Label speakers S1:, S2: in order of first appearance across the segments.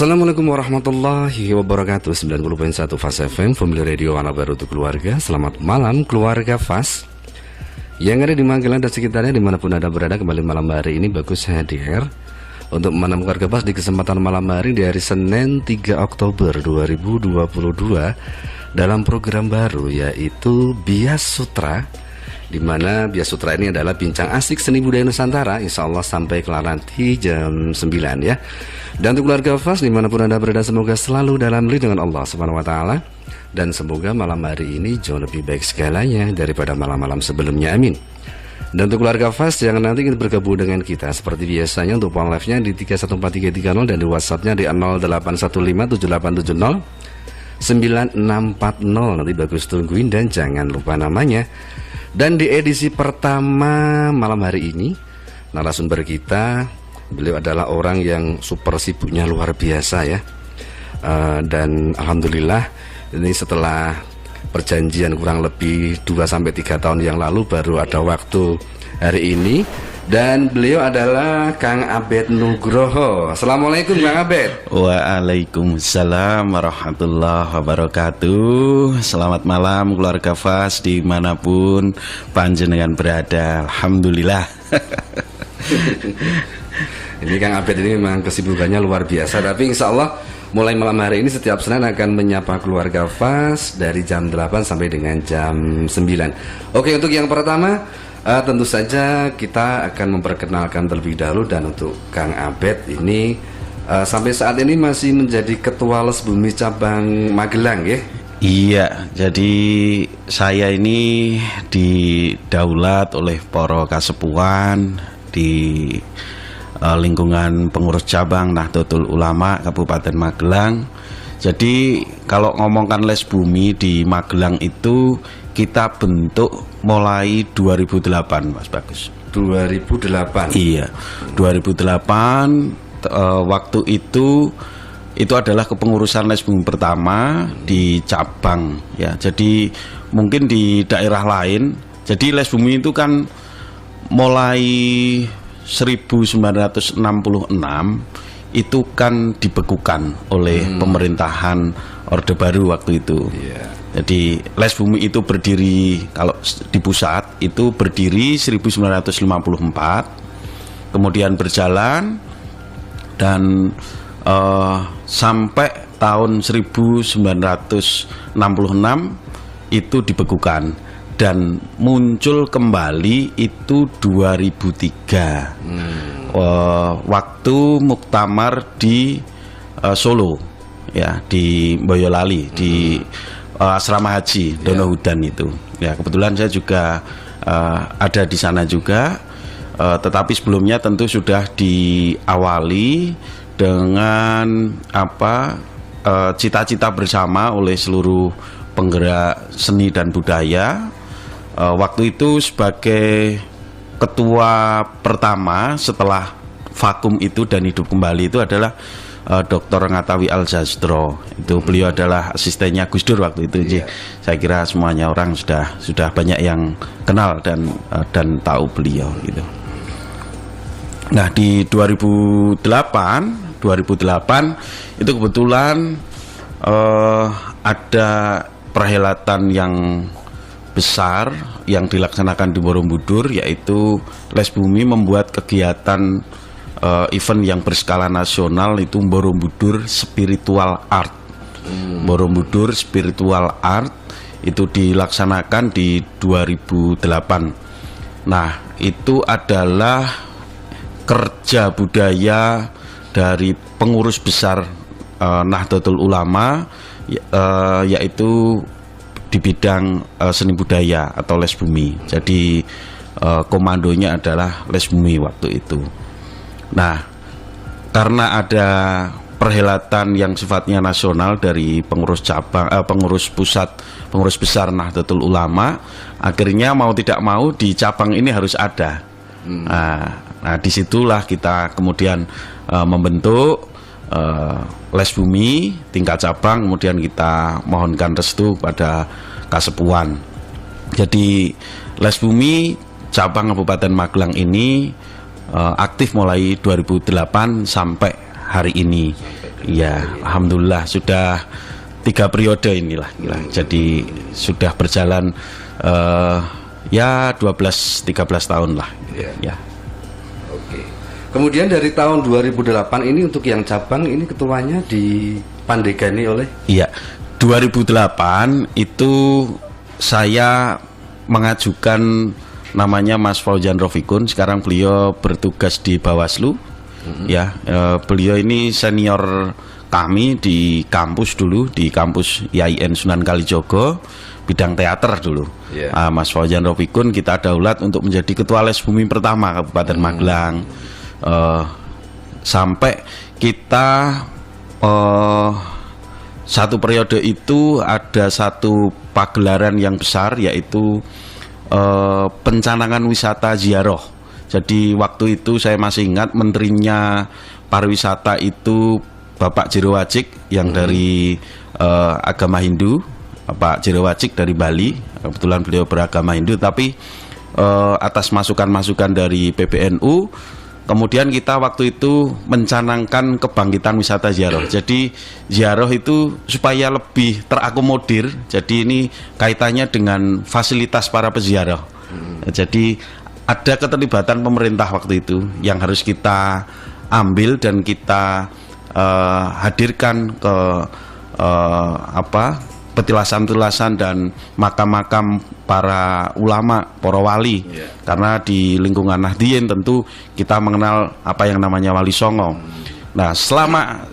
S1: Assalamualaikum warahmatullahi wabarakatuh. 90.1 Fas FM, Family Radio, anak baru untuk keluarga. Selamat malam keluarga Fas yang ada di Magelang dan sekitarnya, dimanapun Anda berada. Kembali malam hari ini Bagus hadir untuk menemani keluarga Fas di kesempatan malam hari di hari Senin 3 Oktober 2022 dalam program baru, yaitu Bias Sutra, dimana Bias Sutra ini adalah bincang asik seni budaya Nusantara. Insya Allah sampai kelar nanti jam 9 ya. Dan untuk keluarga Fas dimanapun Anda berada, semoga selalu dalam lindungan Allah Subhanahu Wa Taala, dan semoga malam hari ini jauh lebih baik segalanya daripada malam-malam sebelumnya, amin. Dan untuk keluarga Fas yang nanti ingin bergabung dengan kita seperti biasanya, untuk phone live-nya di 314330 dan di WhatsApp-nya di 08157870 9640. Nanti Bagus tungguin dan jangan lupa namanya. Dan di edisi pertama malam hari ini, narasumber kita, beliau adalah orang yang super sibuknya luar biasa ya. Dan alhamdulillah ini setelah perjanjian kurang lebih 2-3 tahun yang lalu baru ada waktu hari ini. Dan beliau adalah Kang Abed Nugroho. Assalamualaikum Kang Abed.
S2: Waalaikumsalam warahmatullahi wabarakatuh. Selamat malam keluarga Fas dimanapun panjenengan berada. Alhamdulillah.
S1: Ini Kang Abed ini memang kesibukannya luar biasa, tapi insya Allah mulai malam hari ini setiap Senin akan menyapa keluarga Fas dari jam 8 sampai dengan jam 9. Oke, untuk yang pertama tentu saja kita akan memperkenalkan terlebih dahulu. Dan untuk Kang Abed ini sampai saat ini masih menjadi Ketua Les Bumi Cabang Magelang ya?
S2: Iya, jadi saya ini didaulat oleh para kasepuhan di lingkungan pengurus cabang Nahdlatul Ulama Kabupaten Magelang. Jadi kalau ngomongkan les bumi di Magelang itu kita bentuk mulai 2008 Mas Bagus.
S1: 2008.
S2: Iya, 2008 waktu itu adalah kepengurusan les bumi pertama di cabang ya. Jadi mungkin di daerah lain, jadi les bumi itu kan mulai 1966 itu kan dibekukan oleh pemerintahan Orde Baru waktu itu. Jadi les bumi itu berdiri, kalau di pusat itu berdiri 1954, kemudian berjalan dan sampai tahun 1966 itu dibekukan. Dan muncul kembali itu 2003 waktu muktamar di Solo ya, di Boyolali, di asrama haji Donohudan itu ya. Kebetulan saya juga ada di sana juga, tetapi sebelumnya tentu sudah diawali dengan cita-cita bersama oleh seluruh penggerak seni dan budaya. Waktu itu sebagai ketua pertama setelah vakum itu dan hidup kembali itu adalah Dr. Ngatawi Al-Jazdro. Itu beliau adalah asistennya Gus Dur waktu itu. Saya kira semuanya orang sudah banyak yang kenal dan tahu beliau gitu. Nah, di 2008 itu kebetulan ada perhelatan yang besar yang dilaksanakan di Borobudur, yaitu Les Bumi membuat kegiatan event yang berskala nasional, itu Borobudur Spiritual Art. Borobudur Spiritual Art itu dilaksanakan di 2008. Nah, itu adalah kerja budaya dari pengurus besar Nahdlatul Ulama, yaitu di bidang seni budaya atau les bumi. Jadi komandonya adalah les bumi waktu itu. Nah, karena ada perhelatan yang sifatnya nasional dari pengurus cabang, pengurus pusat, pengurus besar Nahdlatul Ulama, akhirnya mau tidak mau di cabang ini harus ada. Nah, disitulah kita kemudian membentuk les bumi tingkat cabang, kemudian kita mohonkan restu pada kasepuhan. Jadi les bumi cabang Kabupaten Magelang ini aktif mulai 2008 sampai hari ini. Ya, alhamdulillah sudah 3 periode inilah. Jadi sudah berjalan ya 12-13 tahun lah. Ya.
S1: Oke. Kemudian dari tahun 2008 ini untuk yang cabang ini ketuanya dipandegani oleh?
S2: Iya, 2008 itu saya mengajukan namanya Mas Fauzan Rofikun. Sekarang beliau bertugas di Bawaslu. Ya, beliau ini senior kami di kampus dulu, di kampus IAIN Sunan Kalijogo, bidang teater dulu. Mas Fauzan Rofikun kita daulat untuk menjadi ketua les bumi pertama Kabupaten Magelang. Sampai kita satu periode itu ada satu pagelaran yang besar, yaitu pencanangan wisata ziarah. Jadi waktu itu saya masih ingat menterinya pariwisata itu Bapak Jero Wacik yang dari agama Hindu, Pak Jero Wacik dari Bali. Kebetulan beliau beragama Hindu, tapi atas masukan-masukan dari PBNU, kemudian kita waktu itu mencanangkan kebangkitan wisata ziarah. Jadi ziarah itu supaya lebih terakomodir. Jadi ini kaitannya dengan fasilitas para peziarah. Jadi ada keterlibatan pemerintah waktu itu yang harus kita ambil dan kita hadirkan ke petilasan-petilasan dan makam-makam para ulama, para wali. Karena di lingkungan Nahdien tentu kita mengenal apa yang namanya Wali Songo. Nah,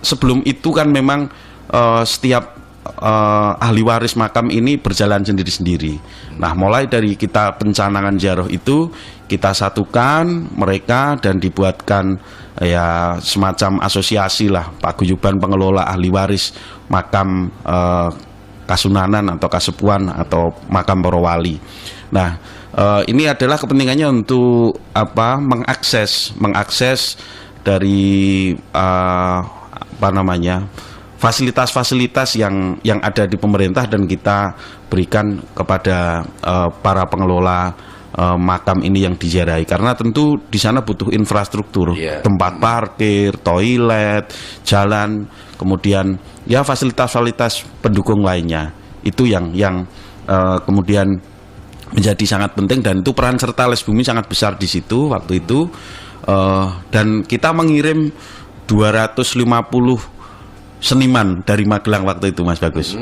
S2: sebelum itu kan memang setiap ahli waris makam ini berjalan sendiri-sendiri. Nah, mulai dari kita pencanangan ziarah itu kita satukan mereka dan dibuatkan ya semacam asosiasi lah, paguyuban pengelola ahli waris makam Kasunanan atau Kasepuan atau makam para wali. Nah, ini adalah kepentingannya untuk mengakses dari fasilitas-fasilitas yang ada di pemerintah dan kita berikan kepada para pengelola makam ini yang diziarahi. Karena tentu di sana butuh infrastruktur, tempat parkir, toilet, jalan, kemudian ya fasilitas-fasilitas pendukung lainnya. Itu yang kemudian menjadi sangat penting, dan itu peran serta Les Bumi sangat besar di situ waktu itu. Dan kita mengirim 250 seniman dari Magelang waktu itu, Mas Bagus.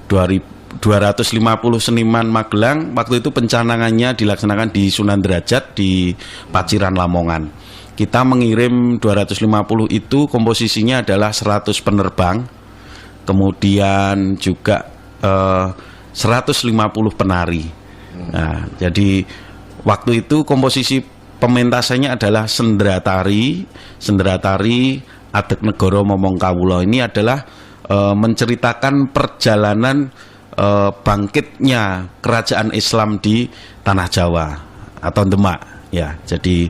S2: 250 seniman Magelang waktu itu pencanangannya dilaksanakan di Sunan Derajat di Paciran Lamongan. Kita mengirim 250 itu, komposisinya adalah 100 penerbang, kemudian juga 150 penari. Nah, jadi waktu itu komposisi pementasannya adalah Sendratari Adek Negoro Momong Kawula. Ini adalah menceritakan perjalanan bangkitnya kerajaan Islam di tanah Jawa atau Demak. Ya, jadi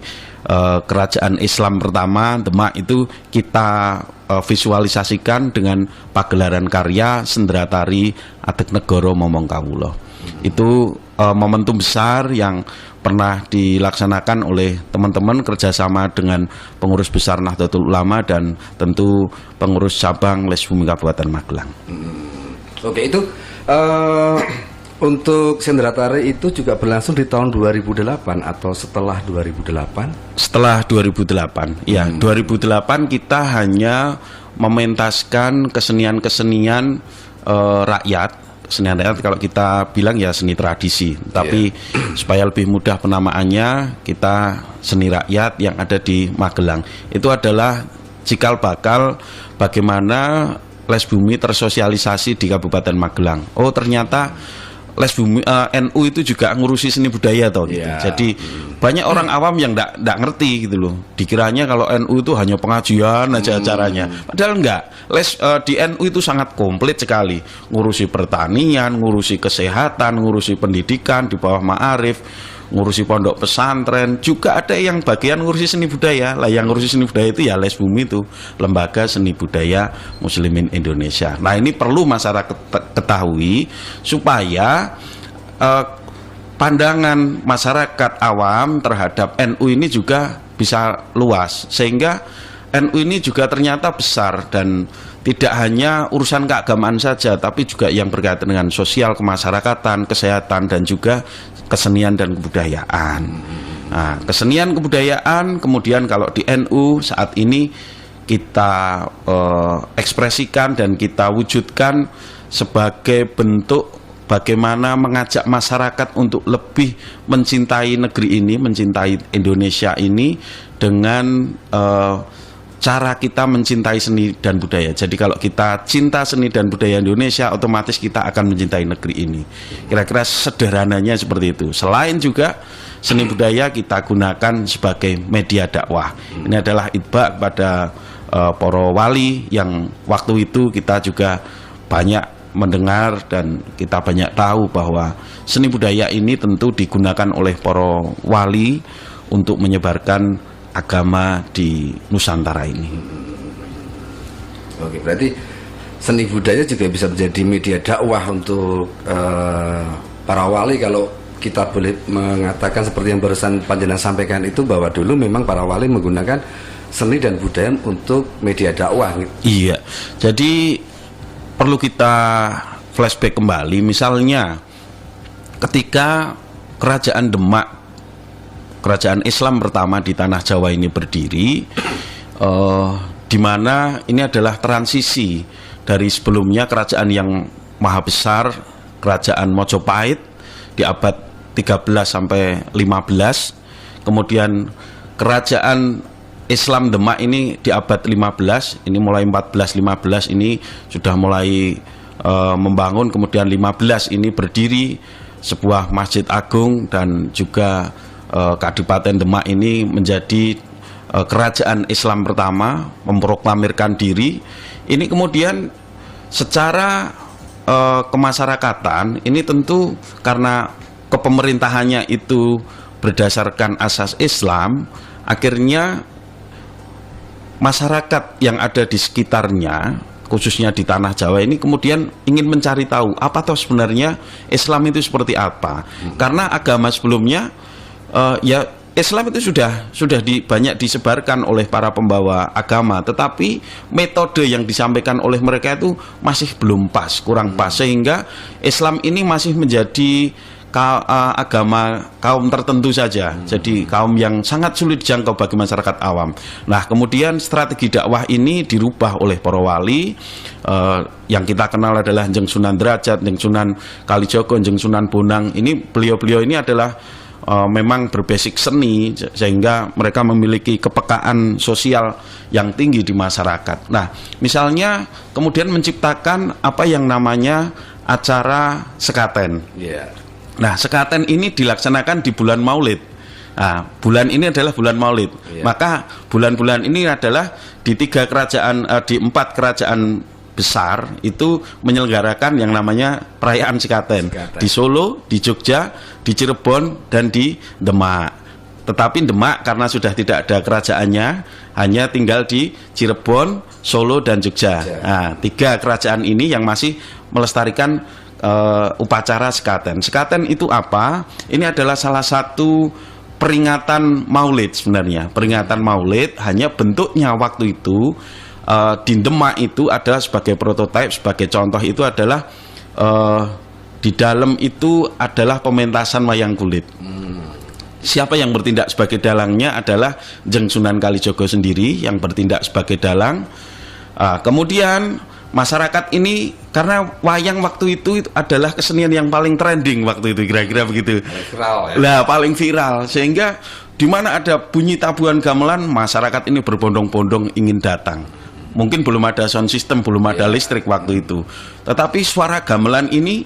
S2: kerajaan Islam pertama Demak itu kita visualisasikan dengan pagelaran karya Sendratari Adek Negoro Momong Kawula. Itu momentum besar yang pernah dilaksanakan oleh teman-teman kerjasama dengan pengurus besar Nahdlatul Ulama dan tentu pengurus cabang Les Bumi Kabupaten Magelang.
S1: Oke, itu untuk Sendratari itu juga berlangsung di tahun 2008 atau setelah 2008?
S2: Setelah 2008, ya. 2008 kita hanya mementaskan kesenian-kesenian rakyat. Kesenian rakyat kalau kita bilang ya seni tradisi, tapi supaya lebih mudah penamaannya kita seni rakyat yang ada di Magelang. Itu adalah cikal bakal bagaimana Les Bumi tersosialisasi di Kabupaten Magelang. Oh, ternyata Les Bumi NU itu juga ngurusi seni budaya toh gitu. Jadi banyak orang awam yang nggak ngerti gitu loh. Dikiranya kalau NU itu hanya pengajian aja acaranya. Padahal enggak. Di NU itu sangat komplit sekali. Ngurusi pertanian, ngurusi kesehatan, ngurusi pendidikan di bawah Ma'arif, ngurusi pondok pesantren, juga ada yang bagian ngurusi seni budaya. Lah yang ngurusi seni budaya itu ya Les Bumi itu, Lembaga Seni Budaya Muslimin Indonesia. Nah, ini perlu masyarakat ketahui supaya pandangan masyarakat awam terhadap NU ini juga bisa luas, sehingga NU ini juga ternyata besar dan tidak hanya urusan keagamaan saja, tapi juga yang berkaitan dengan sosial, kemasyarakatan, kesehatan, dan juga kesenian dan kebudayaan. Nah, kesenian kebudayaan kemudian kalau di NU saat ini kita ekspresikan dan kita wujudkan sebagai bentuk bagaimana mengajak masyarakat untuk lebih mencintai negeri ini, mencintai Indonesia ini dengan cara kita mencintai seni dan budaya. Jadi kalau kita cinta seni dan budaya Indonesia, otomatis kita akan mencintai negeri ini. Kira-kira sederhananya seperti itu. Selain juga seni budaya kita gunakan sebagai media dakwah. Ini adalah itba kepada para wali yang waktu itu kita juga banyak mendengar dan kita banyak tahu bahwa seni budaya ini tentu digunakan oleh para wali untuk menyebarkan agama di Nusantara ini.
S1: Oke, berarti seni budaya juga bisa menjadi media dakwah untuk para wali. Kalau kita boleh mengatakan seperti yang barusan panjenengan sampaikan itu, bahwa dulu memang para wali menggunakan seni dan budaya untuk media dakwah gitu.
S2: Iya, jadi perlu kita flashback kembali. Misalnya ketika Kerajaan Demak, kerajaan Islam pertama di tanah Jawa ini berdiri, di mana ini adalah transisi dari sebelumnya kerajaan yang maha besar, kerajaan Mojopahit di abad 13 sampai 15, kemudian kerajaan Islam Demak ini di abad 15, ini mulai 14-15 ini sudah mulai membangun, kemudian 15 ini berdiri sebuah masjid agung dan juga Kadipaten Demak ini menjadi kerajaan Islam pertama, memproklamirkan diri. Ini kemudian secara kemasyarakatan ini tentu karena kepemerintahannya itu berdasarkan asas Islam, akhirnya masyarakat yang ada di sekitarnya, khususnya di tanah Jawa ini kemudian ingin mencari tahu apa toh sebenarnya Islam itu seperti apa. Karena agama sebelumnya ya Islam itu sudah banyak disebarkan oleh para pembawa agama, tetapi metode yang disampaikan oleh mereka itu masih belum pas, kurang pas, sehingga Islam ini masih menjadi agama kaum tertentu saja, jadi kaum yang sangat sulit dijangkau bagi masyarakat awam. Nah, kemudian strategi dakwah ini dirubah oleh para wali, yang kita kenal adalah Njeng Sunan Derajat, Njeng Sunan Kalijogo, Njeng Sunan Bonang. Ini beliau-beliau ini adalah memang berbasic seni, sehingga mereka memiliki kepekaan sosial yang tinggi di masyarakat. Nah, misalnya kemudian menciptakan apa yang namanya acara sekaten. Nah, sekaten ini dilaksanakan di bulan Maulid. Nah, bulan ini adalah bulan Maulid. Maka bulan-bulan ini adalah di 4 kerajaan besar itu menyelenggarakan yang namanya perayaan sekaten. Di Solo, di Jogja, di Cirebon, dan di Demak. Tetapi Demak karena sudah tidak ada kerajaannya, hanya tinggal di Cirebon, Solo, dan Jogja. Nah, 3 kerajaan ini yang masih melestarikan upacara sekaten. Sekaten itu apa? Ini adalah salah satu peringatan Maulid sebenarnya. Peringatan Maulid, hanya bentuknya waktu itu di Demak itu adalah sebagai prototipe, sebagai contoh itu adalah di dalam itu adalah pementasan wayang kulit. Siapa yang bertindak sebagai dalangnya adalah Njeng Sunan Kalijogo sendiri yang bertindak sebagai dalang. Kemudian masyarakat ini, karena wayang waktu itu adalah kesenian yang paling trending waktu itu, kira-kira begitu.
S1: Viral, ya?
S2: Nah, paling viral, sehingga di mana ada bunyi tabuhan gamelan, masyarakat ini berbondong-bondong ingin datang. Mungkin belum ada sound system, belum ada listrik waktu itu, tetapi suara gamelan ini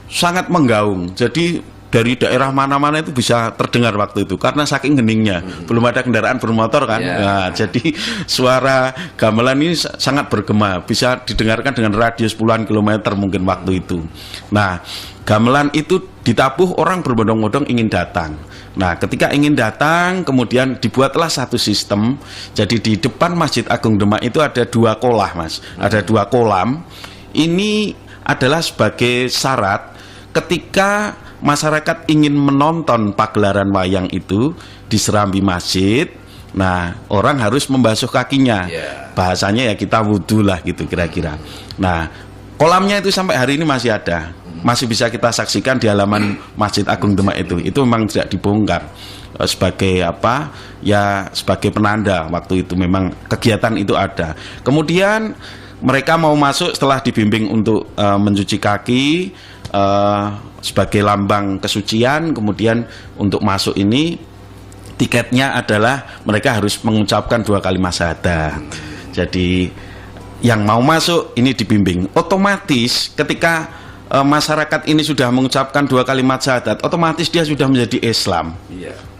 S2: sangat menggaung. Jadi dari daerah mana-mana itu bisa terdengar waktu itu karena saking heningnya. Belum ada kendaraan bermotor kan. Nah, jadi suara gamelan ini sangat bergema, bisa didengarkan dengan radius puluhan kilometer mungkin waktu itu. Nah, gamelan itu ditabuh, orang berbondong-bondong ingin datang. Nah, ketika ingin datang, kemudian dibuatlah satu sistem. Jadi di depan Masjid Agung Demak itu ada 2 kolah, Mas. Ada 2 kolam. Ini adalah sebagai syarat ketika masyarakat ingin menonton pagelaran wayang itu di serambi masjid, Nah, orang harus membasuh kakinya.
S1: Yeah.
S2: Bahasanya ya kita wudhu lah gitu kira-kira. Nah, kolamnya itu sampai hari ini masih ada. Masih bisa kita saksikan di halaman Masjid Agung Demak itu. Itu memang tidak dibongkar sebagai apa? Ya sebagai penanda waktu itu memang kegiatan itu ada. Kemudian mereka mau masuk setelah dibimbing untuk mencuci kaki sebagai lambang kesucian. Kemudian untuk masuk ini tiketnya adalah mereka harus mengucapkan 2 kalimat syahadat. Jadi yang mau masuk ini dibimbing. Otomatis ketika masyarakat ini sudah mengucapkan 2 kalimat syahadat, otomatis dia sudah menjadi Islam.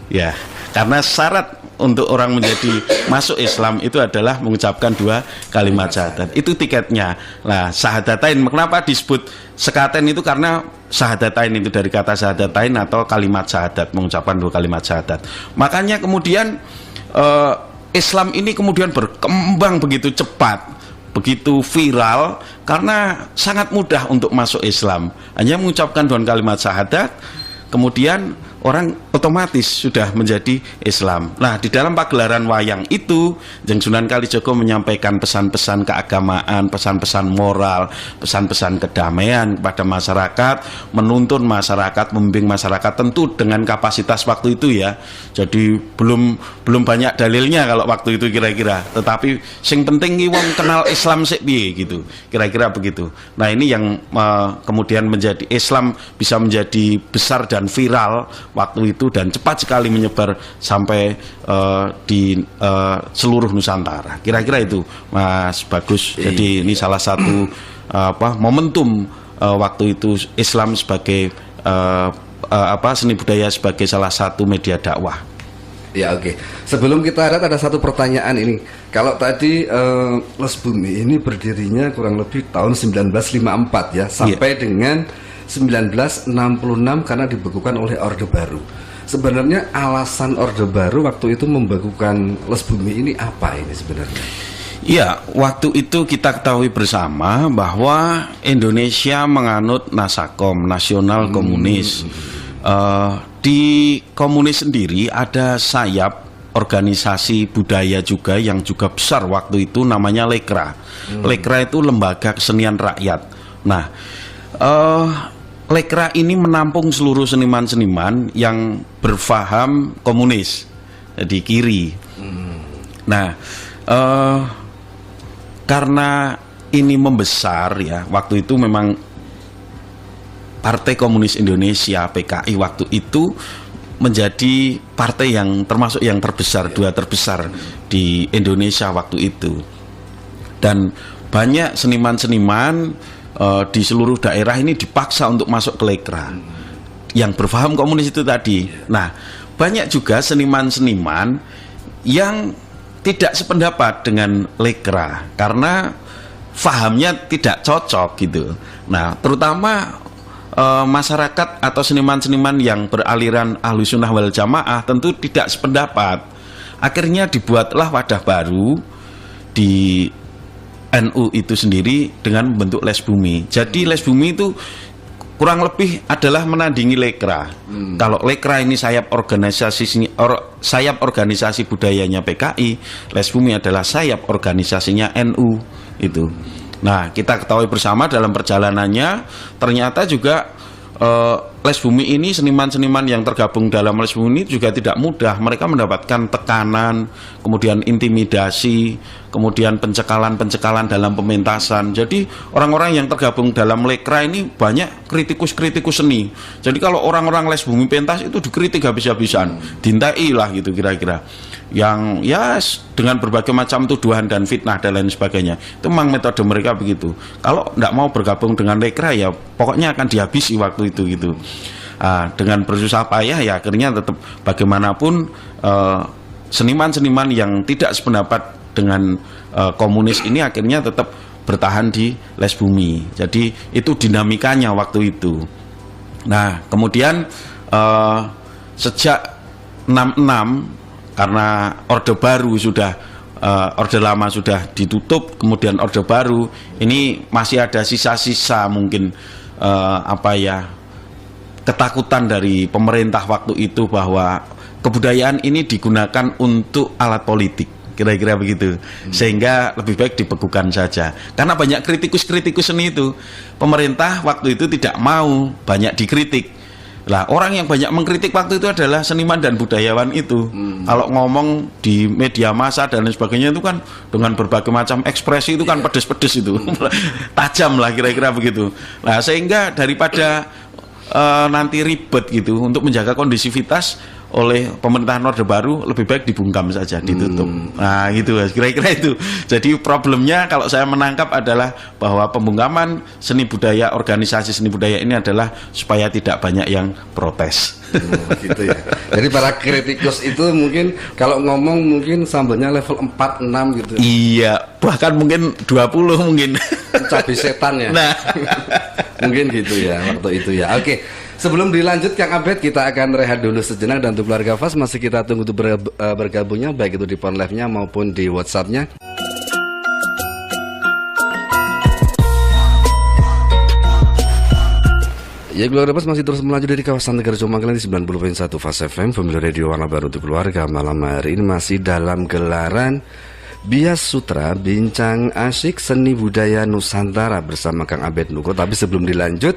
S2: Ya, karena syarat untuk orang menjadi masuk Islam itu adalah mengucapkan 2 kalimat syahadat. Itu tiketnya. Nah, syahadatain, kenapa disebut sekaten itu? Karena syahadatain itu dari kata syahadatain atau kalimat syahadat, mengucapkan 2 kalimat syahadat. Makanya kemudian Islam ini kemudian berkembang begitu cepat, begitu viral, karena sangat mudah untuk masuk Islam. Hanya mengucapkan 2 kalimat syahadat, kemudian orang otomatis sudah menjadi Islam. Nah, di dalam pagelaran wayang itu, Jeng Sunan Kalijogo menyampaikan pesan-pesan keagamaan, pesan-pesan moral, pesan-pesan kedamaian kepada masyarakat, menuntun masyarakat, membimbing masyarakat, tentu dengan kapasitas waktu itu ya. Jadi belum banyak dalilnya kalau waktu itu kira-kira. Tetapi sing penting wong kenal Islam sik piye gitu. Kira-kira begitu. Nah, ini yang kemudian menjadi Islam bisa menjadi besar dan viral waktu itu dan cepat sekali menyebar sampai di seluruh Nusantara. Kira-kira itu, Mas Bagus. Jadi ini salah satu momentum waktu itu Islam sebagai seni budaya sebagai salah satu media dakwah.
S1: Ya, oke. Sebelum kita ada satu pertanyaan ini. Kalau tadi Les Bumi ini berdirinya kurang lebih tahun 1954 ya, sampai dengan 1966 karena dibekukan oleh Orde Baru. Sebenarnya alasan Orde Baru waktu itu membekukan Les Bumi ini apa ini sebenarnya?
S2: Iya, waktu itu kita ketahui bersama bahwa Indonesia menganut Nasakom, Nasional Komunis. Di komunis sendiri ada sayap organisasi budaya juga yang juga besar waktu itu, namanya Lekra. Lekra itu lembaga kesenian rakyat. Nah, Lekra ini menampung seluruh seniman-seniman yang berfaham komunis, jadi kiri. Nah, karena ini membesar ya, waktu itu memang Partai Komunis Indonesia (PKI) waktu itu menjadi partai yang termasuk yang terbesar, 2 terbesar di Indonesia waktu itu. Dan banyak seniman-seniman di seluruh daerah ini dipaksa untuk masuk ke Lekra yang berfaham komunis itu tadi. Nah, banyak juga seniman-seniman yang tidak sependapat dengan Lekra karena fahamnya tidak cocok gitu. Nah, terutama masyarakat atau seniman-seniman yang beraliran Ahlussunnah wal Jamaah tentu tidak sependapat. Akhirnya dibuatlah wadah baru di NU itu sendiri dengan bentuk Les Bumi. Jadi Les Bumi itu kurang lebih adalah menandingi Lekra. Kalau Lekra ini sayap organisasi budayanya PKI, Les Bumi adalah sayap organisasinya NU itu. Nah, kita ketahui bersama dalam perjalanannya ternyata juga Les Bumi ini, seniman-seniman yang tergabung dalam Les Bumi ini juga tidak mudah. Mereka mendapatkan tekanan, kemudian intimidasi, kemudian pencekalan dalam pementasan. Jadi orang-orang yang tergabung dalam Lekra ini banyak kritikus-kritikus seni. Jadi kalau orang-orang Les Bumi pentas itu dikritik habis-habisan, dintai lah gitu kira-kira. Yang ya dengan berbagai macam tuduhan dan fitnah dan lain sebagainya. Itu memang metode mereka begitu. Kalau tidak mau bergabung dengan Lekra ya pokoknya akan dihabisi waktu itu gitu. Dengan bersusah payah ya akhirnya tetap bagaimanapun seniman-seniman yang tidak sependapat dengan komunis ini akhirnya tetap bertahan di Les Bumi. Jadi itu dinamikanya waktu itu. Nah, kemudian sejak 66 karena Orde Baru sudah Orde Lama sudah ditutup, kemudian Orde Baru ini masih ada sisa-sisa mungkin ketakutan dari pemerintah waktu itu bahwa kebudayaan ini digunakan untuk alat politik, kira-kira begitu, sehingga lebih baik dibekukan saja. Karena banyak kritikus seni itu, pemerintah waktu itu tidak mau banyak dikritik. Lah, orang yang banyak mengkritik waktu itu adalah seniman dan budayawan itu. Kalau ngomong di media massa dan lain sebagainya itu kan dengan berbagai macam ekspresi itu kan pedes-pedes itu, tajam lah kira-kira begitu. Nah, sehingga daripada nanti ribet gitu untuk menjaga kondisivitas oleh pemerintahan Orde Baru, lebih baik dibungkam saja, ditutup. Nah, gitu kira-kira itu. Jadi problemnya kalau saya menangkap adalah bahwa pembungkaman seni budaya, organisasi seni budaya ini adalah supaya tidak banyak yang protes.
S1: Gitu ya. Jadi para kritikus itu mungkin kalau ngomong mungkin sambelnya level 4, 6 gitu.
S2: Iya, bahkan mungkin 20 mungkin.
S1: Cabai setan ya.
S2: Nah,
S1: mungkin gitu ya waktu itu ya. Oke. Sebelum dilanjut Kang Abed, kita akan rehat dulu sejenak, dan untuk keluarga Fas masih kita tunggu untuk bergabungnya, baik itu di phone live-nya maupun di WhatsApp-nya. Ya, keluarga Fas masih terus melaju dari kawasan Tegarjo Magelang di 90.1 Fas FM, Family Radio warna baru untuk keluarga. Malam hari ini masih dalam gelaran Bias Sutra, bincang asyik seni budaya Nusantara bersama Kang Abed Nuko. Tapi sebelum dilanjut,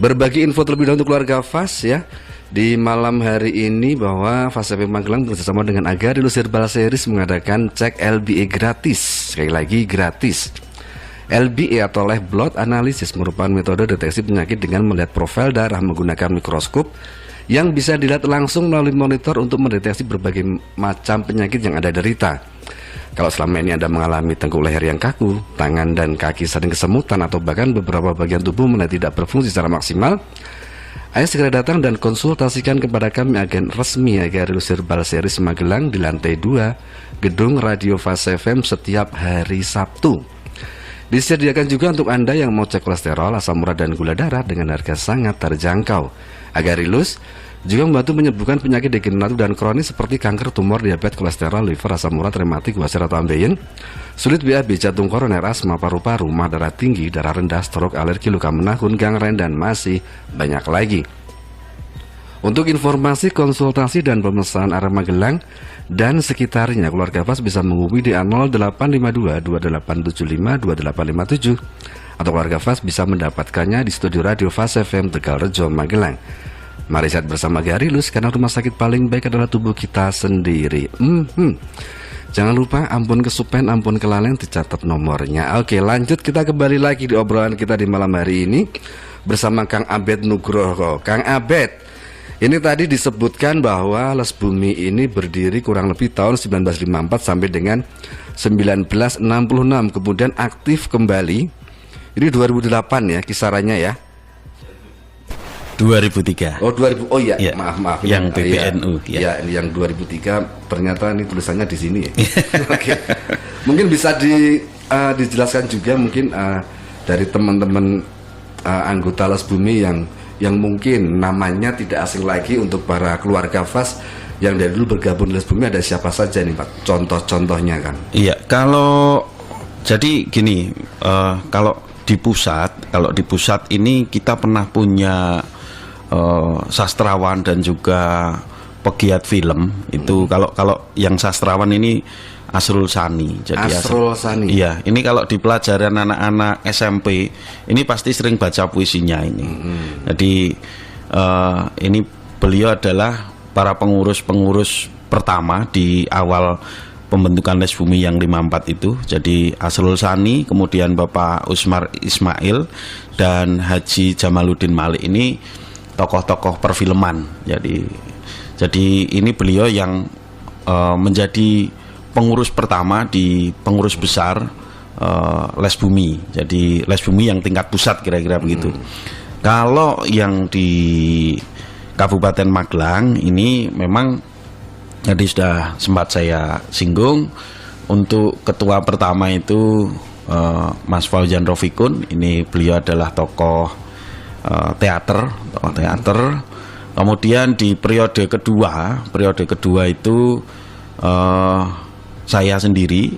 S1: berbagi info terlebih dahulu untuk keluarga Fas ya. Di malam hari ini bahwa Fas FM Magelang bersama dengan Agarilus Herbal Series mengadakan cek LBE gratis. Sekali lagi gratis. LBE atau Live Blood Analysis merupakan metode deteksi penyakit dengan melihat profil darah menggunakan mikroskop yang bisa dilihat langsung melalui monitor untuk mendeteksi berbagai macam penyakit yang Anda derita. Kalau selama ini Anda mengalami tengkuk leher yang kaku, tangan dan kaki sering kesemutan, atau bahkan beberapa bagian tubuh mulai tidak berfungsi secara maksimal, ayo segera datang dan konsultasikan kepada kami, agen resmi Agarilus Herbal Series Magelang di lantai 2 Gedung Radio Fas FM setiap hari Sabtu. Disediakan juga untuk Anda yang mau cek kolesterol, asam urat dan gula darah dengan harga sangat terjangkau. Agarilus juga membantu menyembuhkan penyakit degeneratif dan kronis seperti kanker, tumor, diabetes, kolesterol, liver, asam urat, rematik, wasir atau ambeien, sulit BAB, jantung koroner, asma, paru-paru, mah, darah tinggi, darah rendah, stroke, alergi, luka menahun, gangren, dan masih banyak lagi. Untuk informasi, konsultasi, dan pemesanan area Magelang dan sekitarnya, keluarga Fas bisa menghubungi di 0852 2875 2857, atau keluarga Fas bisa mendapatkannya di studio Radio Fas FM Tegalrejo Magelang. Mari sehat bersama Agarilus, karena rumah sakit paling baik adalah tubuh kita sendiri. Jangan lupa ampun kesupen, ampun kelalen, dicatat nomornya. Oke, lanjut, kita kembali lagi di obrolan kita di malam hari ini bersama Kang Abed Nugroho. Kang Abed, ini tadi disebutkan bahwa Les Bumi ini berdiri kurang lebih tahun 1954 sampai dengan 1966, kemudian aktif kembali. Ini 2008 ya kisarannya ya.
S2: 2003.
S1: Oh 2000, oh iya,
S2: ya,
S1: maaf
S2: yang PBNU
S1: ya. Ya, yang 2003 ternyata ini tulisannya di sini ya. Oke. Mungkin bisa dijelaskan juga mungkin dari teman-teman anggota Les Bumi yang mungkin namanya tidak asing lagi untuk para keluarga Fas yang dari dulu bergabung di Les Bumi, ada siapa saja nih Pak? Contoh-contohnya kan.
S2: Iya, kalau jadi gini, kalau di pusat ini kita pernah punya sastrawan dan juga pegiat film itu. Kalau yang sastrawan ini Asrul Sani. Jadi
S1: Asrul Sani.
S2: Iya, ini kalau di pelajaran anak-anak SMP ini pasti sering baca puisinya ini. Jadi ini beliau adalah para pengurus pertama di awal pembentukan Les Bumi yang 54 itu. Jadi Asrul Sani, kemudian Bapak Usmar Ismail dan Haji Jamaluddin Malik ini tokoh-tokoh perfilman. Jadi ini beliau yang menjadi pengurus pertama di pengurus besar Les Bumi. Jadi Les Bumi yang tingkat pusat kira-kira begitu. Kalau yang di Kabupaten Magelang ini memang jadi sudah sempat saya singgung, untuk ketua pertama itu Mas Fauzan Rofikun. Ini beliau adalah tokoh teater. Kemudian di periode kedua itu saya sendiri.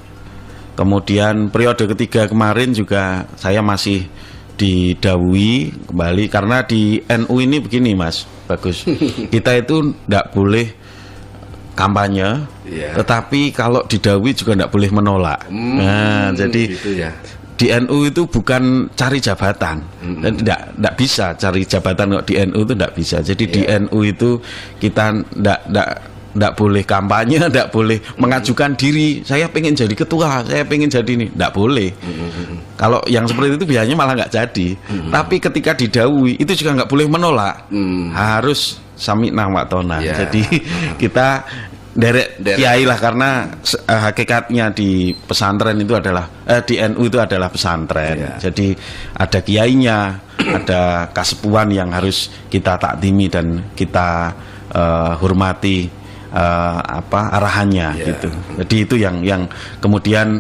S2: Kemudian periode ketiga kemarin juga saya masih didhawuhi kembali, karena di NU ini begini Mas Bagus, kita itu tidak boleh kampanye, tetapi kalau didhawuhi juga tidak boleh menolak. Nah, jadi
S1: gitu ya.
S2: Di NU itu bukan cari jabatan, dan tidak bisa cari jabatan kok di NU itu tidak bisa. Jadi di NU itu kita tidak boleh kampanye, tidak boleh mengajukan diri. Saya pengen jadi ketua, saya pengen jadi ini, tidak boleh. Kalau yang seperti itu biasanya malah nggak jadi. Tapi ketika didhawuhi itu juga nggak boleh menolak, harus sami'na wa ta'na. Jadi kita derek kiai lah, karena hakikatnya di pesantren itu adalah di NU itu adalah pesantren. Jadi ada kiainya, ada kasepuan yang harus kita taktimi dan kita hormati arahannya gitu. Jadi itu yang kemudian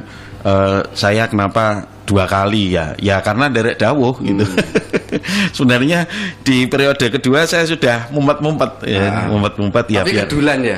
S2: saya kenapa 2 kali ya karena derek dawuh gitu. Sebenarnya di periode kedua saya sudah mumpet ya,
S1: tapi
S2: biar
S1: kedulan ya.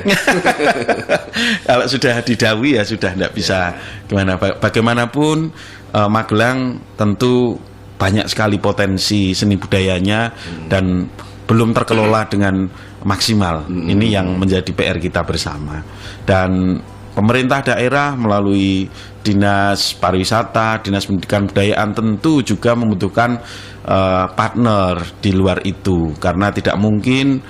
S2: Kalau sudah didhawuhi ya sudah, tidak bisa gimana. Bagaimanapun Magelang tentu banyak sekali potensi seni budayanya dan belum terkelola dengan maksimal. Ini yang menjadi PR kita bersama. Dan pemerintah daerah melalui Dinas Pariwisata, Dinas Pendidikan Budayaan tentu juga membutuhkan partner di luar itu, karena tidak mungkin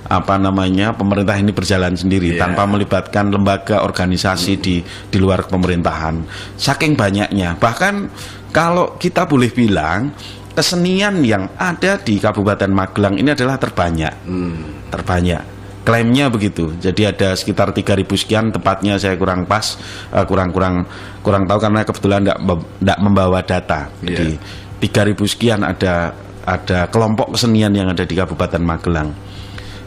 S2: pemerintah ini berjalan sendiri tanpa melibatkan lembaga organisasi di luar pemerintahan. Saking banyaknya, bahkan kalau kita boleh bilang kesenian yang ada di Kabupaten Magelang ini adalah terbanyak. Klaimnya begitu. Jadi ada sekitar 3.000 sekian, tepatnya saya kurang pas, kurang tahu karena kebetulan tidak membawa data. Jadi 3.000 sekian ada kelompok kesenian yang ada di Kabupaten Magelang.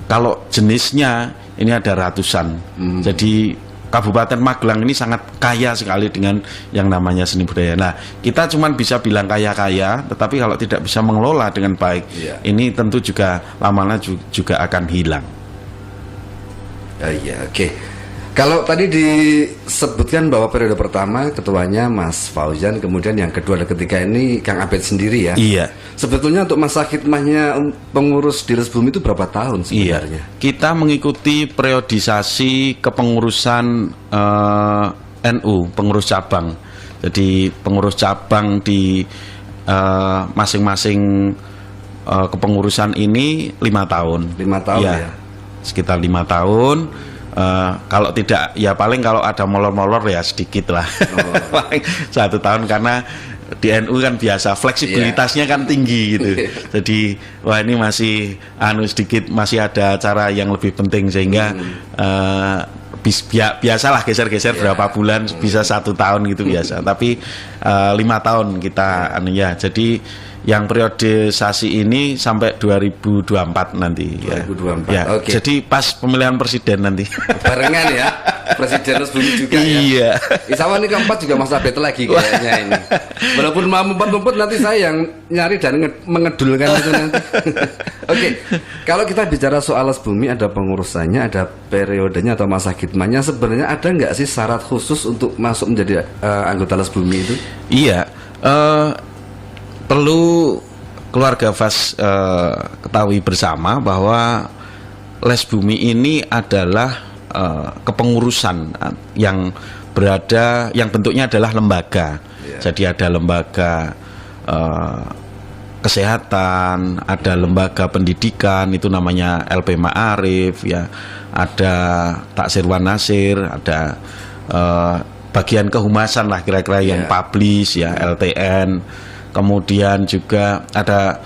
S2: Kalau jenisnya ini ada ratusan. Jadi Kabupaten Magelang ini sangat kaya sekali dengan yang namanya seni budaya. Nah, kita cuma bisa bilang kaya-kaya, tetapi kalau tidak bisa mengelola dengan baik, ini tentu juga lama-lama juga akan hilang.
S1: Oke. Kalau tadi disebutkan bahwa periode pertama ketuanya Mas Fauzan, kemudian yang kedua dan ketiga ini Kang Abed sendiri ya.
S2: Iya.
S1: Sebetulnya untuk masa khidmahnya pengurus Dinas Bumi itu berapa tahun sebenarnya?
S2: Kita mengikuti periodisasi kepengurusan NU, pengurus cabang. Jadi pengurus cabang di masing-masing kepengurusan ini 5 tahun.
S1: 5 tahun ya.
S2: Sekitar 5 tahun. Kalau tidak ya paling kalau ada molor-molor ya sedikit lah. Paling 1 tahun, karena di NU kan biasa fleksibilitasnya kan tinggi gitu. Jadi wah ini masih sedikit, masih ada acara yang lebih penting sehingga biasalah geser-geser berapa bulan, bisa 1 tahun gitu biasa. Tapi 5 tahun kita jadi yang periodisasi ini sampai 2024 nanti
S1: 2024.
S2: ya.
S1: Oke.
S2: Jadi pas pemilihan presiden nanti.
S1: Barengan ya. Presiden Dinas Bumi juga ya.
S2: Iya.
S1: Isawan ini keempat juga Mas Abed lagi kayaknya ini. Walaupun mau mumpet-mumpet nanti saya yang nyari dan mengedulkan itu nanti. Oke. Kalau kita bicara soal Dinas Bumi, ada pengurusannya, ada periodenya atau masa khidmahnya. Sebenarnya ada nggak sih syarat khusus untuk masuk menjadi anggota Dinas Bumi itu?
S2: Iya. Perlu keluarga Fas ketahui bersama bahwa Les Bumi ini adalah kepengurusan yang bentuknya adalah lembaga. Jadi ada lembaga kesehatan, ada lembaga pendidikan itu namanya LP Ma'arif ya, ada Taksir Wan Nasir, ada bagian kehumasan lah kira-kira yang publish ya, LTN. Kemudian juga ada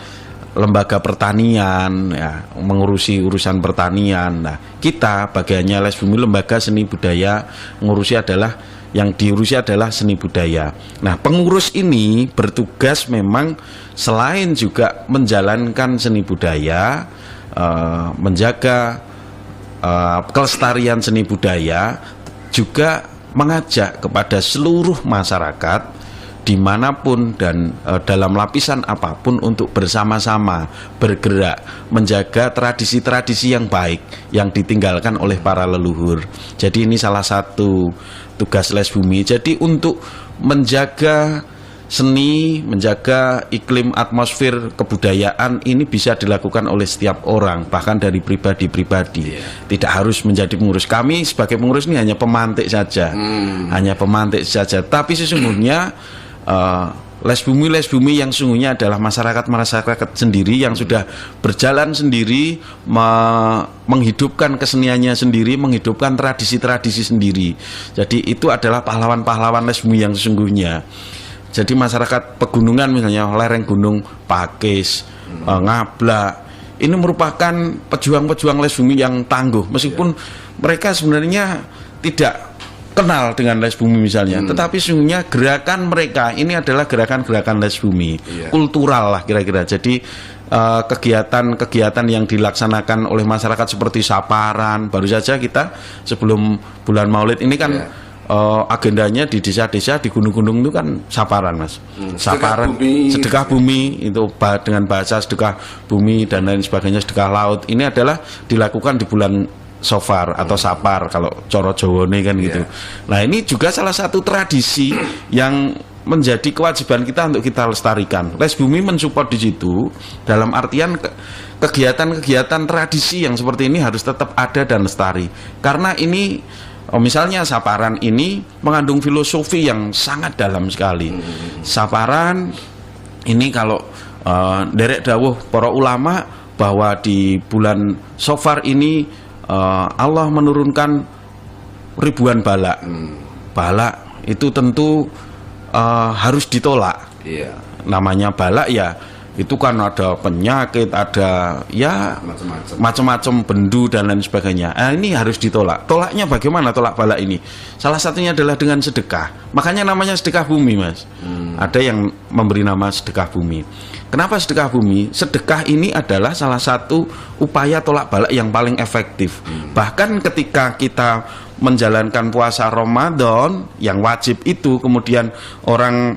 S2: lembaga pertanian ya, mengurusi urusan pertanian. Nah, kita bagiannya Les Bumi lembaga seni budaya, yang diurusi adalah seni budaya. Nah, pengurus ini bertugas memang selain juga menjalankan seni budaya, menjaga kelestarian seni budaya, juga mengajak kepada seluruh masyarakat dimanapun dan dalam lapisan apapun untuk bersama-sama bergerak menjaga tradisi-tradisi yang baik yang ditinggalkan oleh para leluhur. Jadi ini salah satu tugas Les Bumi. Jadi untuk menjaga seni, menjaga iklim atmosfer kebudayaan ini bisa dilakukan oleh setiap orang, bahkan dari pribadi-pribadi. Tidak harus menjadi pengurus. Kami sebagai pengurus ini hanya pemantik saja, hanya pemantik saja. Tapi sesungguhnya les bumi yang sungguhnya adalah masyarakat sendiri yang sudah berjalan sendiri, menghidupkan keseniannya sendiri, menghidupkan tradisi-tradisi sendiri. Jadi itu adalah pahlawan-pahlawan les bumi yang sesungguhnya. Jadi masyarakat pegunungan misalnya lereng Gunung Pakis, Ngablak, ini merupakan pejuang-pejuang les bumi yang tangguh. Meskipun mereka sebenarnya tidak kenal dengan les bumi misalnya, tetapi sesungguhnya gerakan mereka ini adalah gerakan-gerakan les bumi, kultural lah kira-kira. Jadi kegiatan-kegiatan yang dilaksanakan oleh masyarakat seperti saparan, baru saja kita sebelum bulan Maulid ini kan agendanya di desa-desa, di gunung-gunung itu kan saparan, Mas. Saparan, sedekah bumi itu dengan bahasa sedekah bumi dan lain sebagainya, sedekah laut. Ini adalah dilakukan di bulan Sofar atau Sapar kalau coro Jawane kan gitu. Nah ini juga salah satu tradisi yang menjadi kewajiban kita untuk kita lestarikan. Les bumi mensupport di situ dalam artian kegiatan-kegiatan tradisi yang seperti ini harus tetap ada dan lestari. Karena ini misalnya Saparan ini mengandung filosofi yang sangat dalam sekali. Saparan ini kalau derek dawuh para ulama bahwa di bulan Sofar ini Allah menurunkan ribuan bala. Bala itu tentu harus ditolak. Namanya bala ya itu kan ada penyakit, ada ya macam-macam bendu dan lain sebagainya. Ini harus ditolak. Tolaknya bagaimana tolak bala ini? Salah satunya adalah dengan sedekah. Makanya namanya sedekah bumi, Mas. Ada yang memberi nama sedekah bumi. Kenapa sedekah bumi? Sedekah ini adalah salah satu upaya tolak bala yang paling efektif. Bahkan ketika kita menjalankan puasa Ramadan yang wajib itu, kemudian orang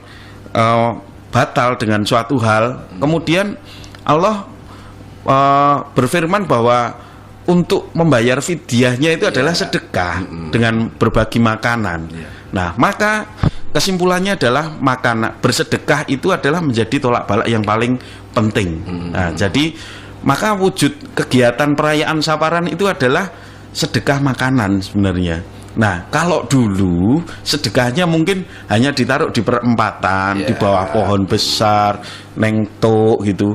S2: batal dengan suatu hal, kemudian Allah berfirman bahwa untuk membayar fidyahnya itu adalah sedekah dengan berbagi makanan. Nah, maka kesimpulannya adalah bersedekah itu adalah menjadi tolak bala yang paling penting. Nah, jadi maka wujud kegiatan perayaan Saparan itu adalah sedekah makanan sebenarnya. Nah, kalau dulu sedekahnya mungkin hanya ditaruh di perempatan, di bawah pohon besar, neng tok gitu,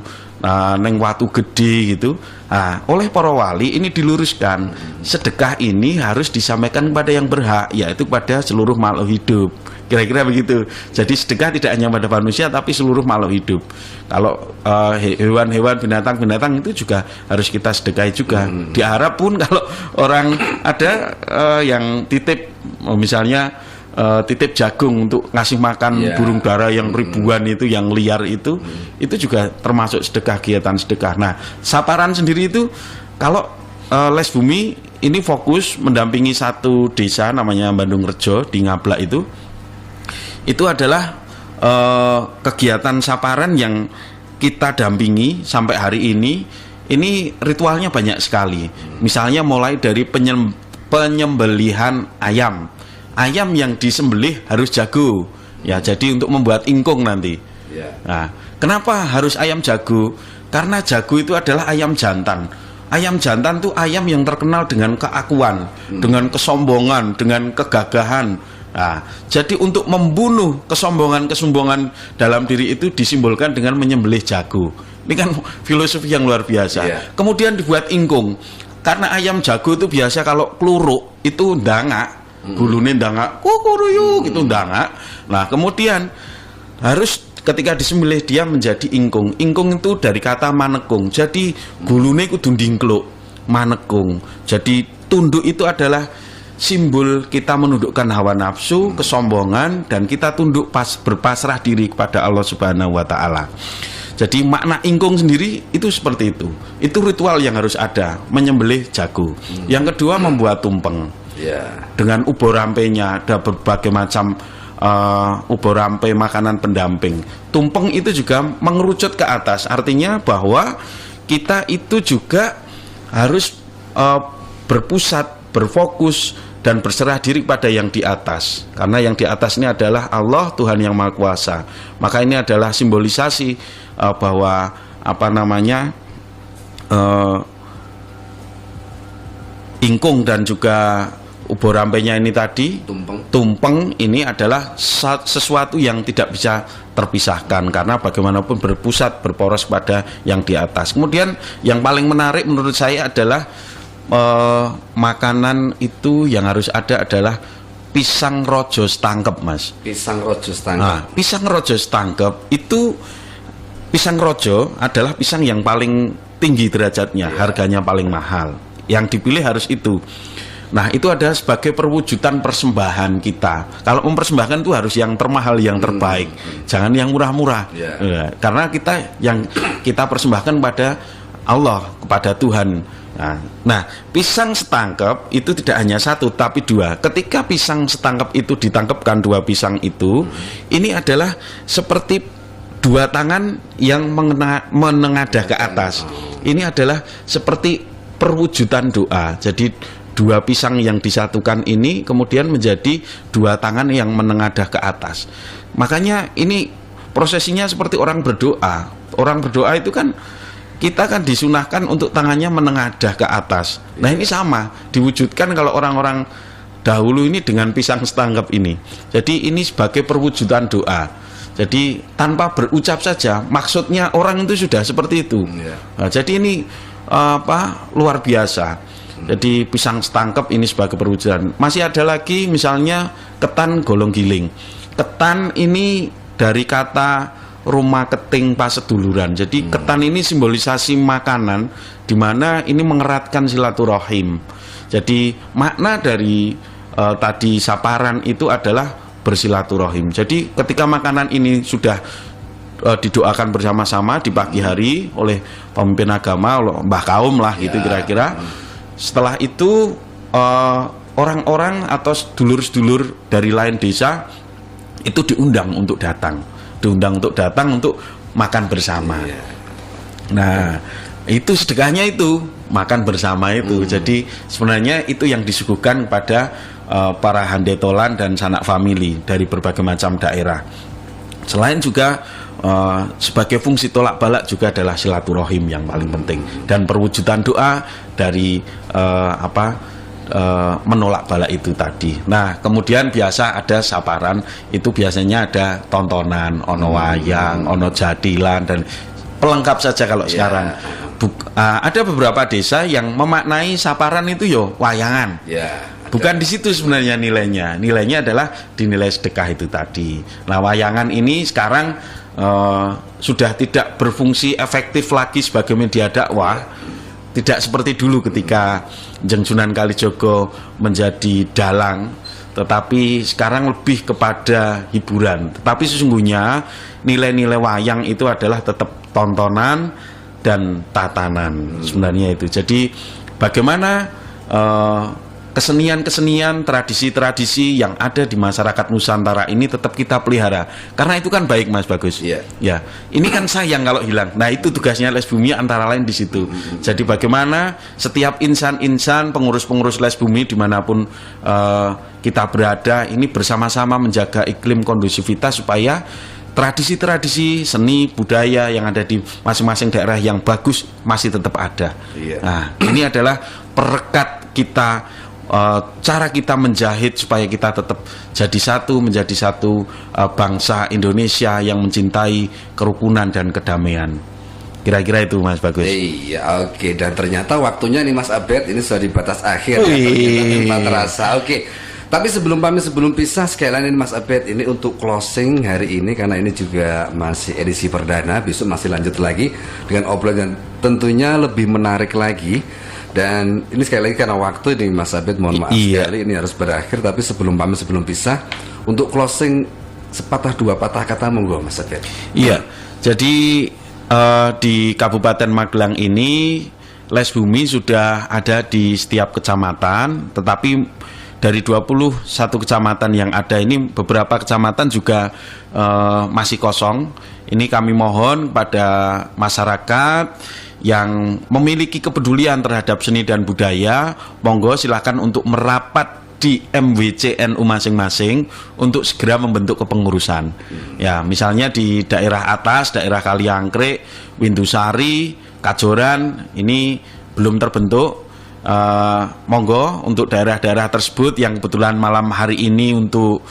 S2: neng watu gede gitu. Nah, oleh para wali ini diluruskan, sedekah ini harus disampaikan kepada yang berhak, yaitu kepada seluruh makhluk hidup. Kira-kira begitu. Jadi sedekah tidak hanya pada manusia tapi seluruh makhluk hidup. Kalau hewan-hewan, binatang-binatang itu juga harus kita sedekahi juga. Diharap pun kalau orang ada yang titip misalnya titip jagung untuk ngasih makan burung dara yang ribuan itu, yang liar itu juga termasuk sedekah, kegiatan sedekah. Nah, Saparan sendiri itu kalau les bumi ini fokus mendampingi satu desa namanya Bandung Rejo di Ngablak itu adalah kegiatan Saparan yang kita dampingi sampai hari ini. Ini ritualnya banyak sekali. Misalnya mulai dari penyembelihan ayam. Ayam yang disembelih harus jago. Ya, jadi untuk membuat ingkung nanti. Nah, kenapa harus ayam jago? Karena jago itu adalah ayam jantan. Ayam jantan itu ayam yang terkenal dengan keakuan, dengan kesombongan, dengan kegagahan. Nah, jadi untuk membunuh kesombongan dalam diri itu disimbolkan dengan menyembelih jago. Ini kan filosofi yang luar biasa. Kemudian dibuat ingkung. Karena ayam jago itu biasa kalau kluruk itu ndangak, gulune ndangak, kukuruyu gitu ndangak. Nah, kemudian harus ketika disembelih dia menjadi ingkung. Ingkung itu dari kata manekung. Jadi gulune kudu ndingkluk, manekung. Jadi tunduk itu adalah simbol kita menundukkan hawa nafsu, kesombongan, dan kita tunduk berpasrah diri kepada Allah Subhanahu wa Ta'ala. Jadi makna ingkung sendiri itu seperti itu. Itu ritual yang harus ada, menyembelih jago. Yang kedua membuat tumpeng. Dengan ubo rampenya, ada berbagai macam ubo rampe, makanan pendamping. Tumpeng itu juga mengerucut ke atas, artinya bahwa kita itu juga harus berpusat berfokus dan berserah diri pada yang di atas, karena yang di atas ini adalah Allah, Tuhan yang Maha Kuasa. Maka ini adalah simbolisasi bahwa ingkung dan juga ubur rampenya ini tadi, tumpeng ini adalah sesuatu yang tidak bisa terpisahkan, karena bagaimanapun berpusat, berporos pada yang di atas. Kemudian yang paling menarik menurut saya adalah makanan itu yang harus ada adalah pisang rojo setangkep, Mas.
S1: Pisang rojo setangkep.
S2: Nah, pisang rojo setangkep itu, pisang rojo adalah pisang yang paling tinggi derajatnya, harganya paling mahal. Yang dipilih harus itu. Nah, itu ada sebagai perwujudan persembahan kita. Kalau mempersembahkan itu harus yang termahal, yang terbaik. Jangan yang murah-murah. Karena yang kita persembahkan pada Allah, kepada Tuhan. Nah, pisang setangkep itu tidak hanya satu tapi dua. Ketika pisang setangkep itu ditangkepkan, dua pisang itu, ini adalah seperti dua tangan yang menengadah ke atas. Ini adalah seperti perwujudan doa. Jadi dua pisang yang disatukan ini kemudian menjadi dua tangan yang menengadah ke atas. Makanya ini prosesinya seperti orang berdoa. Orang berdoa itu kan, kita kan disunahkan untuk tangannya menengadah ke atas. Nah, ini sama diwujudkan kalau orang-orang dahulu ini dengan pisang setangkep ini. Jadi ini sebagai perwujudan doa. Jadi tanpa berucap saja maksudnya orang itu sudah seperti itu. Nah, jadi ini luar biasa. Jadi pisang setangkep ini sebagai perwujudan. Masih ada lagi misalnya ketan golong giling. Ketan ini dari kata rumah keting paseduluran. Jadi ketan ini simbolisasi makanan, di mana ini mengeratkan silaturahim. Jadi makna dari tadi saparan itu adalah bersilaturahim. Jadi ketika makanan ini sudah didoakan bersama-sama di pagi hari oleh pemimpin agama, oleh Mbah Kaum lah gitu kira-kira. Setelah itu orang-orang atau sedulur-sedulur dari lain desa itu diundang untuk datang untuk makan bersama. Nah, itu sedekahnya itu makan bersama itu. Jadi sebenarnya itu yang disuguhkan pada para handetolan dan sanak famili dari berbagai macam daerah. Selain juga sebagai fungsi tolak balak juga adalah silaturahim yang paling penting dan perwujudan doa dari menolak balak itu tadi. Nah, kemudian biasa ada saparan, itu biasanya ada tontonan, ono wayang, ono jadilan, dan pelengkap saja kalau sekarang. Ada beberapa desa yang memaknai saparan itu wayangan. Bukan di situ sebenarnya nilainya. Nilainya adalah dinilai sedekah itu tadi. Nah, wayangan ini sekarang sudah tidak berfungsi efektif lagi sebagai media dakwah. Tidak seperti dulu ketika Jeng Sunan Kalijogo menjadi dalang, tetapi sekarang lebih kepada hiburan. Tetapi sesungguhnya nilai-nilai wayang itu adalah tetap tontonan dan tatanan sebenarnya itu. Jadi bagaimana kesenian-kesenian, tradisi-tradisi yang ada di masyarakat Nusantara ini tetap kita pelihara, karena itu kan baik, Mas Bagus. Ya, ini kan sayang kalau hilang. Nah, itu tugasnya Les Bumi antara lain di situ. Jadi bagaimana setiap insan-insan, pengurus-pengurus Les Bumi dimanapun kita berada, ini bersama-sama menjaga iklim kondusivitas supaya tradisi-tradisi seni budaya yang ada di masing-masing daerah yang bagus masih tetap ada. Nah, ini adalah perekat kita, cara kita menjahit supaya kita tetap jadi satu, menjadi satu bangsa Indonesia yang mencintai kerukunan dan kedamaian. Kira-kira itu, Mas Bagus.
S1: Iya, oke. Dan ternyata waktunya nih, Mas Abed, ini sudah di batas akhir. Tanpa terasa. Oke. Tapi sebelum pisah, sekali lagi Mas Abed, ini untuk closing hari ini, karena ini juga masih edisi perdana, besok masih lanjut lagi dengan obrolan yang tentunya lebih menarik lagi. Dan ini sekali lagi karena waktu ini, Mas Abed, mohon maaf sekali ini harus berakhir. Tapi sebelum pisah, untuk closing sepatah dua patah kata, monggo, Mas Abed.
S2: Iya, jadi di Kabupaten Magelang ini Les Bumi sudah ada di setiap kecamatan, tetapi dari 21 kecamatan yang ada ini, beberapa kecamatan juga masih kosong. Ini kami mohon pada masyarakat yang memiliki kepedulian terhadap seni dan budaya, monggo silahkan untuk merapat di MWCNU masing-masing untuk segera membentuk kepengurusan. Ya, misalnya di daerah atas, daerah Kaliangkrik, Windusari, Kajoran ini belum terbentuk. Monggo untuk daerah-daerah tersebut yang kebetulan malam hari ini untuk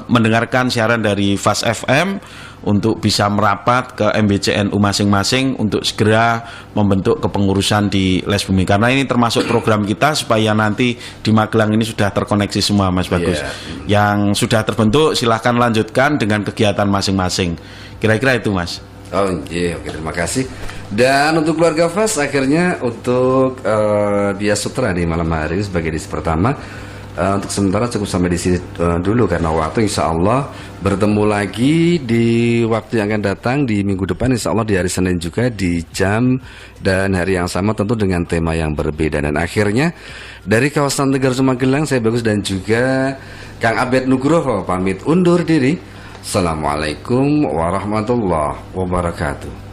S2: mendengarkan siaran dari Fast FM untuk bisa merapat ke MBCNU masing-masing untuk segera membentuk kepengurusan di Les Bumi, karena ini termasuk program kita supaya nanti di Magelang ini sudah terkoneksi semua, Mas Bagus. Yang sudah terbentuk silahkan lanjutkan dengan kegiatan masing-masing. Kira-kira itu, Mas.
S1: Oh iya, oke, terima kasih. Dan untuk keluarga Fast, akhirnya untuk Dia Sutra di malam hari sebagai edisi pertama, untuk sementara cukup sampai di sini dulu, karena waktu insya Allah bertemu lagi di waktu yang akan datang di minggu depan, insya Allah di hari Senin juga di jam dan hari yang sama, tentu dengan tema yang berbeda. Dan akhirnya dari kawasan Tegarjo Magelang, saya Bagus dan juga Kang Abed Nugroho pamit undur diri. Assalamualaikum warahmatullahi wabarakatuh.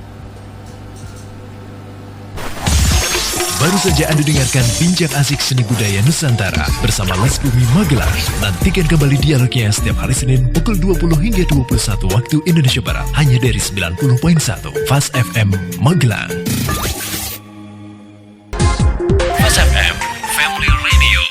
S3: Baru saja Anda dengarkan Bincang Asik Seni Budaya Nusantara bersama Les Bumi Magelang. Nantikan kembali dialognya setiap hari Senin pukul 20 hingga 21 waktu Indonesia Barat. Hanya dari 90.1 Fast FM Magelang. Fast FM Family Radio.